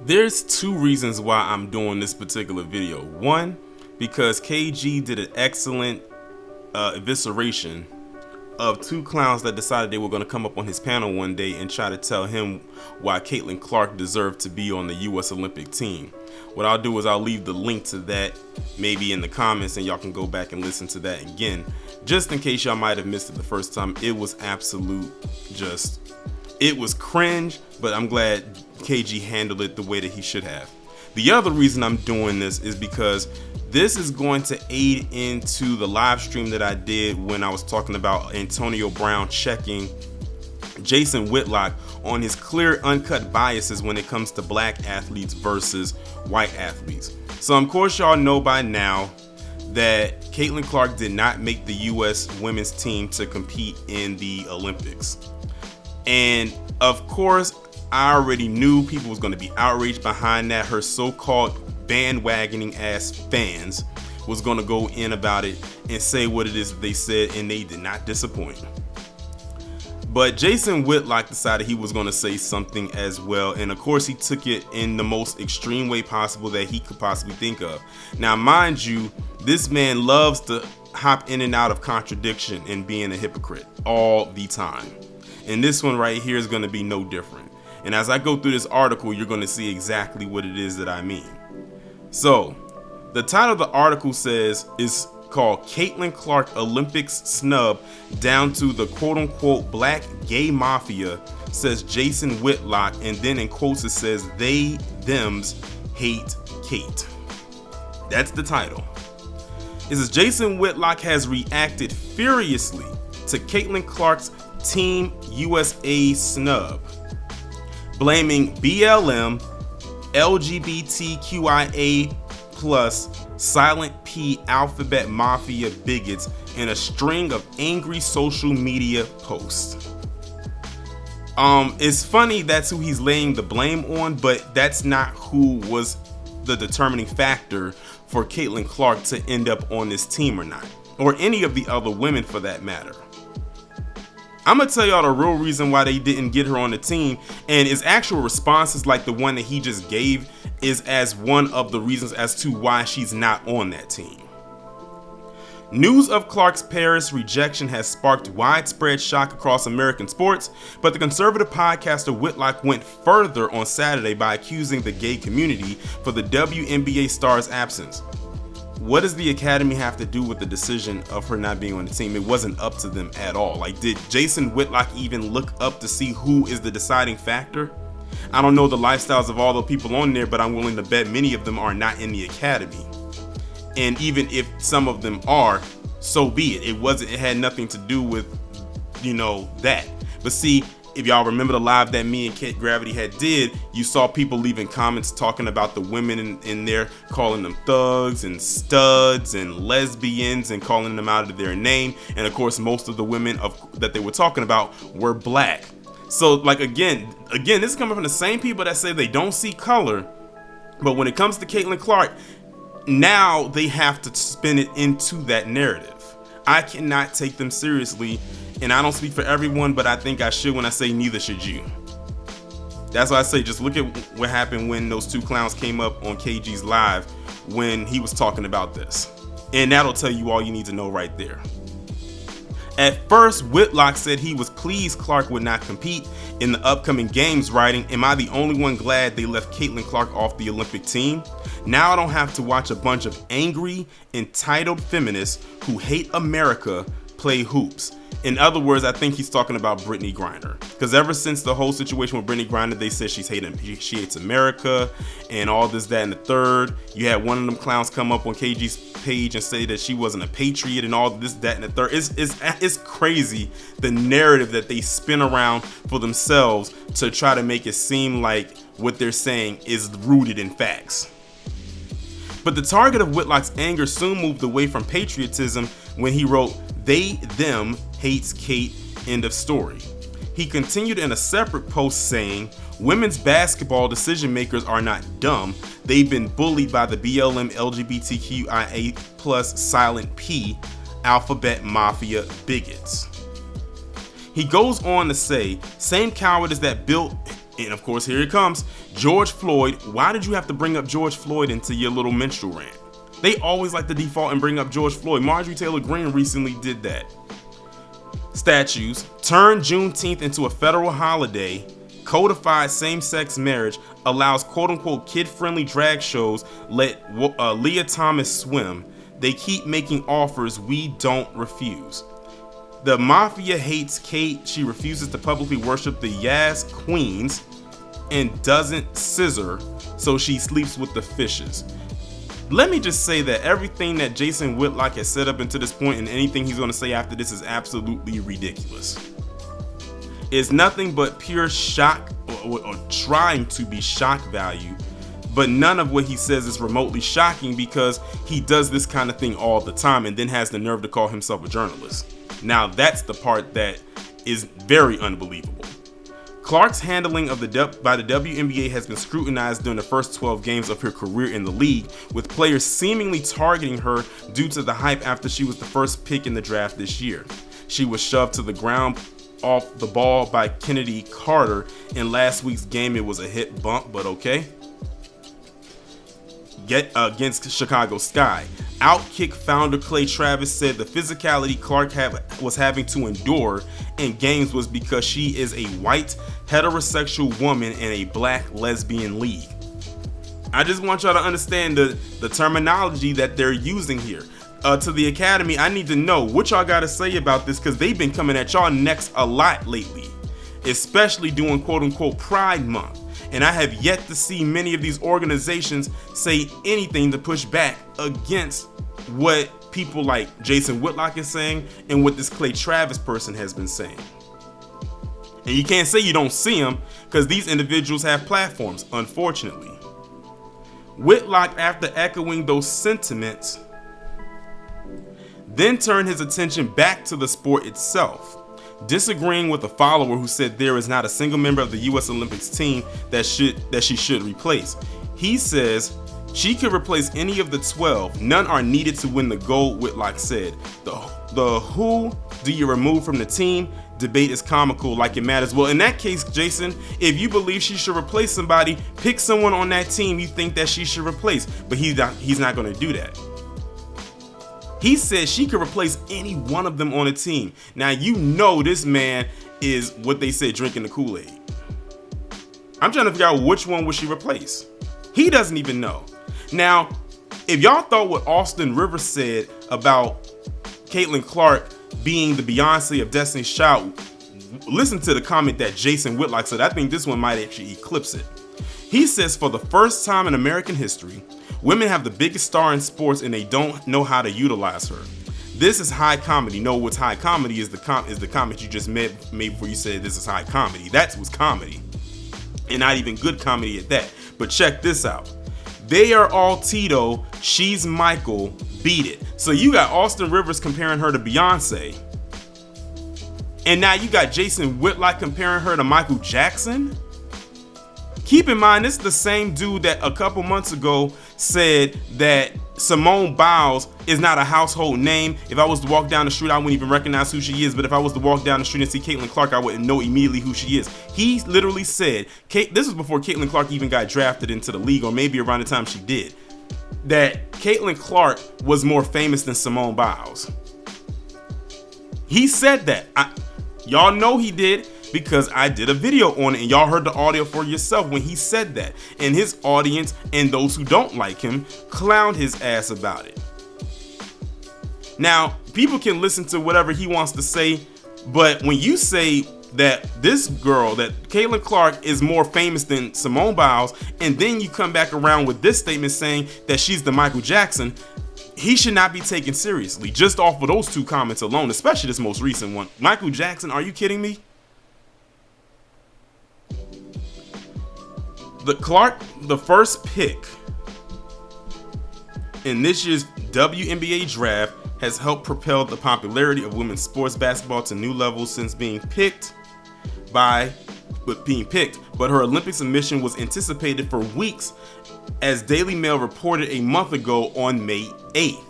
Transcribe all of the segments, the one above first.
There's two reasons why I'm doing this particular video. One, because KG did an excellent evisceration of two clowns that decided they were going to come up on his panel one day and try to tell him why Caitlin Clark deserved to be on the U.S. Olympic team. What I'll do is I'll leave the link to that maybe in the comments, and y'all can go back and listen to that again, just in case y'all might have missed it the first time. It was it was cringe, but I'm glad KG handled it the way that he should have. The other reason I'm doing this is because this is going to aid into the live stream that I did when I was talking about Antonio Brown checking Jason Whitlock on his clear uncut biases when it comes to black athletes versus white athletes. So of course y'all know by now that Caitlin Clark did not make the US women's team to compete in the Olympics. And of course, I already knew people was going to be outraged behind that. Her so-called bandwagoning ass fans was going to go in about it and say what it is that they said, and they did not disappoint. But Jason Whitlock decided he was going to say something as well, and of course he took it in the most extreme way possible that he could possibly think of. Now mind you, this man loves to hop in and out of contradiction and being a hypocrite all the time. And this one right here is going to be no different. And as I go through this article, you're going to see exactly what it is that I mean. So, the title of the article is called Caitlin Clark Olympics Snub Down to the quote-unquote Black Gay Mafia, says Jason Whitlock, and then in quotes it says they, thems, hate Kate. That's the title. It says Jason Whitlock has reacted furiously to Caitlin Clark's Team USA snub, blaming BLM, LGBTQIA+, Silent P alphabet mafia bigots in a string of angry social media posts. It's funny that's who he's laying the blame on, but that's not who was the determining factor for Caitlin Clark to end up on this team or not, or any of the other women for that matter. I'm gonna tell y'all the real reason why they didn't get her on the team, and his actual responses like the one that he just gave is as one of the reasons as to why she's not on that team. News of Clark's Paris rejection has sparked widespread shock across American sports, but the conservative podcaster Whitlock went further on Saturday by accusing the gay community for the WNBA star's absence. What does the Academy have to do with the decision of her not being on the team? It wasn't up to them at all. Like, did Jason Whitlock even look up to see who is the deciding factor? I don't know the lifestyles of all the people on there, but I'm willing to bet many of them are not in the Academy. And even if some of them are, so be it. It had nothing to do with, that. But see, if y'all remember the live that me and Kate Gravity had did, you saw people leaving comments talking about the women in there, calling them thugs and studs and lesbians and calling them out of their name. And of course, most of the women that they were talking about were black. So like, again, this is coming from the same people that say they don't see color. But when it comes to Caitlin Clark, now they have to spin it into that narrative. I cannot take them seriously, and I don't speak for everyone, but I think I should when I say neither should you. That's why I say just look at what happened when those two clowns came up on KG's live when he was talking about this. And that'll tell you all you need to know right there. At first, Whitlock said he was pleased Clark would not compete in the upcoming games, writing, "Am I the only one glad they left Caitlin Clark off the Olympic team? Now I don't have to watch a bunch of angry, entitled feminists who hate America play hoops." In other words, I think he's talking about Brittany Griner, because ever since the whole situation with Brittany Griner, they said she hates America and all this, that, and the third. You had one of them clowns come up on KG's page and say that she wasn't a patriot and all this, that, and the third. It's crazy the narrative that they spin around for themselves to try to make it seem like what they're saying is rooted in facts. But the target of Whitlock's anger soon moved away from patriotism when he wrote, "They, them, hates Kate, end of story." He continued in a separate post saying, "Women's basketball decision makers are not dumb. They've been bullied by the BLM LGBTQIA+ Silent P alphabet mafia bigots." He goes on to say, "Same cowardice that built And of course, here it comes. George Floyd. Why did you have to bring up George Floyd into your little minstrel rant? They always like to default and bring up George Floyd. Marjorie Taylor Greene recently did that. Statues. Turn Juneteenth into a federal holiday. Codified same-sex marriage. Allows quote-unquote kid-friendly drag shows. Let Leah Thomas swim. They keep making offers we don't refuse. The mafia hates Kate. She refuses to publicly worship the Yas Queens and doesn't scissor, so she sleeps with the fishes. Let me just say that everything that Jason Whitlock has said up until this point and anything he's going to say after this is absolutely ridiculous. It's nothing but pure shock or trying to be shock value, but none of what he says is remotely shocking because he does this kind of thing all the time and then has the nerve to call himself a journalist. Now that's the part that is very unbelievable. Clark's handling of by the WNBA has been scrutinized during the first 12 games of her career in the league, with players seemingly targeting her due to the hype after she was the first pick in the draft this year. She was shoved to the ground off the ball by Kennedy Carter. In last week's game, it was a hit bump, but okay. Against Chicago Sky. Outkick founder Clay Travis said the physicality Clark was having to endure in games was because she is a white heterosexual woman in a black lesbian league. I just want y'all to understand the terminology that they're using here. To the Academy, I need to know what y'all got to say about this because they've been coming at y'all necks a lot lately, especially during quote unquote Pride Month. And I have yet to see many of these organizations say anything to push back against what people like Jason Whitlock is saying and what this Clay Travis person has been saying. And you can't say you don't see them because these individuals have platforms, unfortunately. Whitlock, after echoing those sentiments, then turned his attention back to the sport itself, disagreeing with a follower who said there is not a single member of the U.S. Olympics team that she should replace. He says she could replace any of the 12. None are needed to win the gold, Whitlock said. The who do you remove from the team debate is comical like it matters. Well, in that case, Jason, if you believe she should replace somebody, pick someone on that team you think that she should replace. But he's not going to do that. He said she could replace any one of them on a team. Now, you know this man is what they said, drinking the Kool-Aid. I'm trying to figure out which one would she replace. He doesn't even know. Now, if y'all thought what Austin Rivers said about Caitlin Clark being the Beyonce of Destiny's Child, listen to the comment that Jason Whitlock said. I think this one might actually eclipse it. He says, for the first time in American history, women have the biggest star in sports and they don't know how to utilize her. This is high comedy. No, what's high comedy is the comment you just made before you said this is high comedy. That was comedy. And not even good comedy at that. But check this out. They are all Tito, she's Michael, beat it. So you got Austin Rivers comparing her to Beyonce. And now you got Jason Whitlock comparing her to Michael Jackson. Keep in mind, this is the same dude that a couple months ago said that Simone Biles is not a household name. If I was to walk down the street, I wouldn't even recognize who she is. But if I was to walk down the street and see Caitlin Clark, I wouldn't know immediately who she is. He literally said, this was before Caitlin Clark even got drafted into the league, or maybe around the time she did, that Caitlin Clark was more famous than Simone Biles. He said that. Y'all know he did, because I did a video on it and y'all heard the audio for yourself when he said that. And his audience and those who don't like him clowned his ass about it. Now, people can listen to whatever he wants to say, but when you say that this girl, that Caitlin Clark is more famous than Simone Biles, and then you come back around with this statement saying that she's the Michael Jackson, he should not be taken seriously just off of those two comments alone, especially this most recent one. Michael Jackson, are you kidding me? The first pick in this year's WNBA draft has helped propel the popularity of women's sports basketball to new levels since being picked. But her Olympic submission was anticipated for weeks, as Daily Mail reported a month ago on May 8th.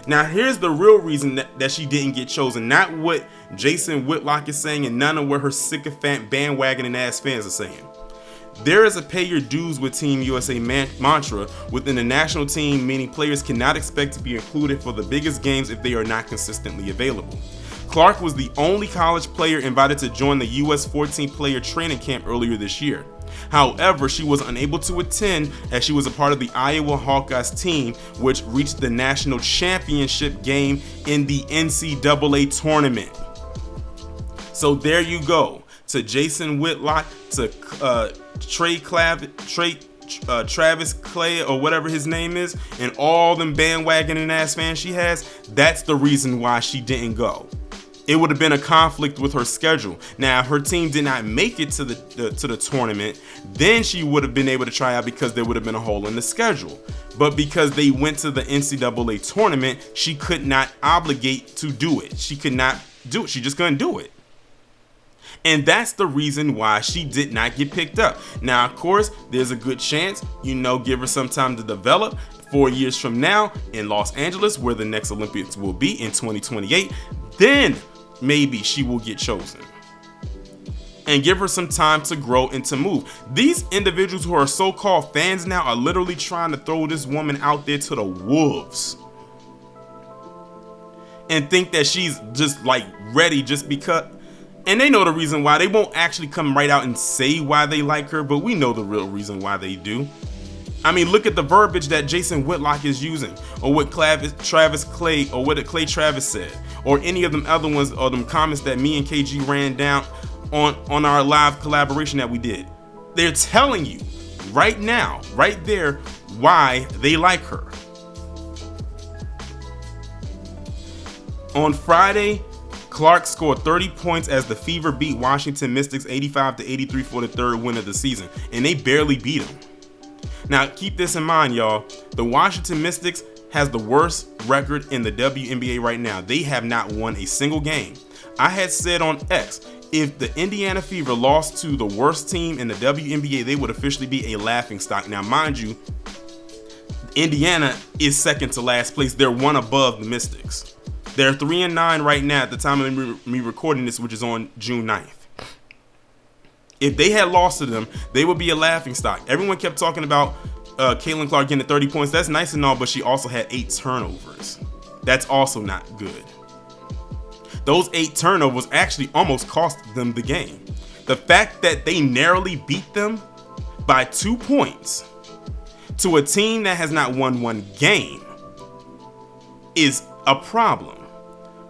Now, here's the real reason that she didn't get chosen. Not what Jason Whitlock is saying, and none of what her sycophant bandwagoning ass fans are saying. There is a pay your dues with Team USA mantra within the national team, meaning players cannot expect to be included for the biggest games if they are not consistently available. Clark was the only college player invited to join the US 14-player training camp earlier this year. However, she was unable to attend as she was a part of the Iowa Hawkeyes team, which reached the national championship game in the NCAA tournament. So there you go. To Jason Whitlock, to Travis Clay, or whatever his name is, and all them bandwagoning ass fans she has, that's the reason why she didn't go. It would have been a conflict with her schedule. Now, if her team did not make it to the tournament, then she would have been able to try out because there would have been a hole in the schedule. But because they went to the NCAA tournament, she could not obligate to do it. She could not do it. She just couldn't do it. And that's the reason why she did not get picked up. Now, of course, there's a good chance, give her some time to develop. 4 years from now in Los Angeles, where the next Olympics will be in 2028, then maybe she will get chosen. And give her some time to grow and to move. These individuals who are so-called fans now are literally trying to throw this woman out there to the wolves. And think that she's just ready just because. And they know the reason why. They won't actually come right out and say why they like her, but we know the real reason why they do. I mean, look at the verbiage that Jason Whitlock is using, or what Travis Clay, or what Clay Travis said, or any of them other ones, or them comments that me and KG ran down on our live collaboration that we did. They're telling you right now, right there, why they like her. On Friday, Clark scored 30 points as the Fever beat Washington Mystics 85-83 for the third win of the season, and they barely beat them. Now, keep this in mind, y'all. The Washington Mystics has the worst record in the WNBA right now. They have not won a single game. I had said on X, if the Indiana Fever lost to the worst team in the WNBA, they would officially be a laughingstock. Now, mind you, Indiana is second to last place. They're one above the Mystics. They're 3-9 right now at the time of me recording this, which is on June 9th. If they had lost to them, they would be a laughingstock. Everyone kept talking about Caitlin Clark getting 30 points. That's nice and all, but she also had 8 turnovers. That's also not good. Those 8 turnovers actually almost cost them the game. The fact that they narrowly beat them by 2 points to a team that has not won one game is a problem.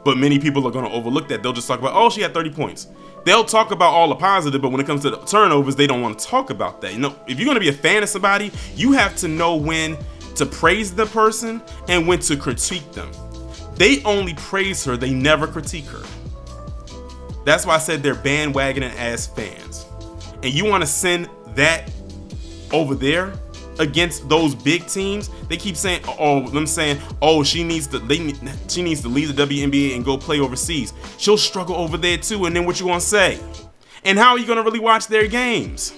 But many people are going to overlook that. They'll just talk about, oh, she had 30 points. They'll talk about all the positive, but when it comes to the turnovers, they don't want to talk about that. If you're going to be a fan of somebody, you have to know when to praise the person and when to critique them. They only praise her, they never critique her. That's why I said they're bandwagoning ass fans. And you want to send that over there against those big teams? They keep saying, she needs to leave the WNBA and go play overseas. She'll struggle over there too, and then what you gonna say? And how are you gonna really watch their games?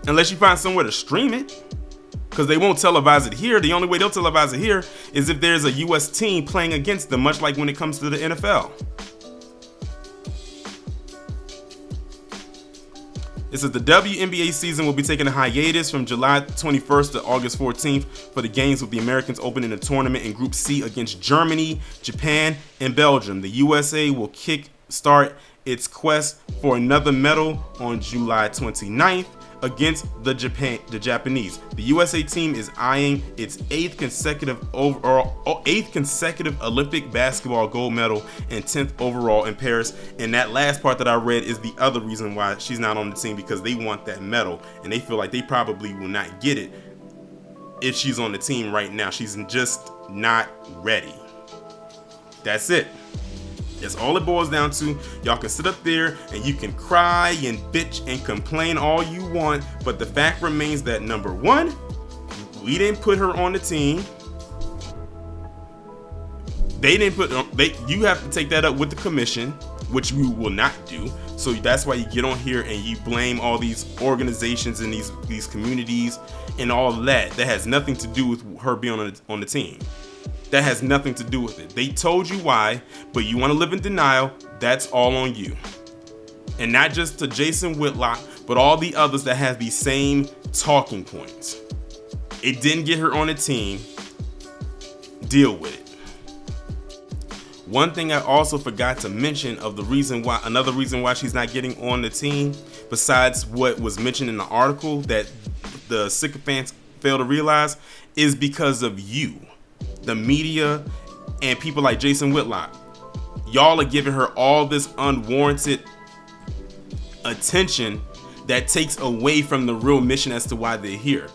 Unless you find somewhere to stream it, because they won't televise it here. The only way they'll televise it here is if there's a US team playing against them, much like when it comes to the NFL. It says the WNBA season will be taking a hiatus from July 21st to August 14th for the games with the Americans opening the tournament in Group C against Germany, Japan, and Belgium. The USA will kick-start its quest for another medal on July 29th against the Japanese. The USA team is eyeing its 8th consecutive Olympic basketball gold medal and 10th overall in Paris. And that last part that I read is the other reason why she's not on the team, because they want that medal and they feel like they probably will not get it if she's on the team right now. She's just not ready. That's it. That's all it boils down to. Y'all can sit up there and you can cry and bitch and complain all you want, but the fact remains that number one, we didn't put her on the team. You have to take that up with the commission, which we will not do. So that's why you get on here and you blame all these organizations and these communities and all of that. That has nothing to do with her being on the team. That has nothing to do with it. They told you why, but you want to live in denial. That's all on you. And not just to Jason Whitlock, but all the others that have these same talking points. It didn't get her on the team. Deal with it. One thing I also forgot to mention of another reason why she's not getting on the team, besides what was mentioned in the article that the sycophants fail to realize, is because of you, the media, and people like Jason Whitlock. Y'all are giving her all this unwarranted attention that takes away from the real mission as to why they're here.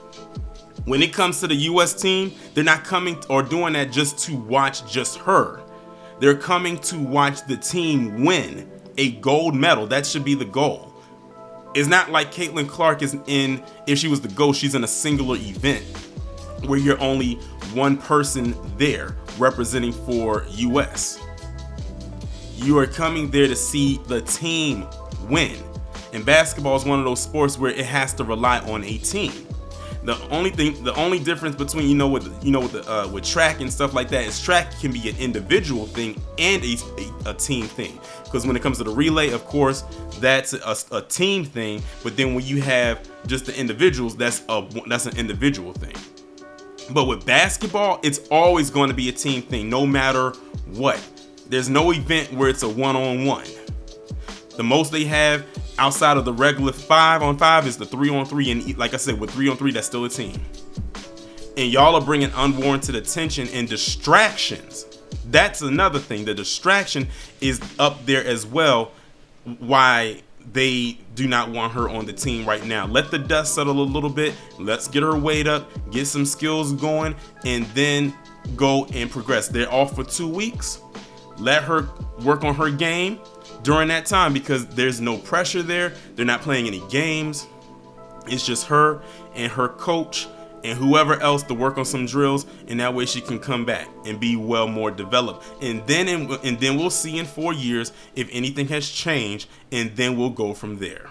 When it comes to the U.S. team, they're not coming or doing that just to watch just her. They're coming to watch the team win a gold medal. That should be the goal. It's not like Caitlin Clark is in, if she was the GOAT, she's in a singular event where you're only one person there representing for US. You are coming there to see the team win. And basketball is one of those sports where it has to rely on a team. The only difference between with track and stuff like that is track can be an individual thing and a team thing. Because when it comes to the relay, of course, that's a team thing. But then when you have just the individuals, that's an individual thing. But with basketball, it's always going to be a team thing, no matter what. There's no event where it's a one-on-one. The most they have outside of the regular 5-on-5 is the 3-on-3, and like I said, with 3-on-3, that's still a team. And y'all are bringing unwarranted attention and distractions. That's another thing. The distraction is up there as well. Why they do not want her on the team right now. Let the dust settle a little bit. Let's get her weight up, get some skills going, and then go and progress. They're off for 2 weeks. Let her work on her game during that time, because there's no pressure there. They're not playing any games. It's just her and her coach and whoever else to work on some drills, and that way she can come back and be more developed. And then we'll see in 4 years if anything has changed, and then we'll go from there.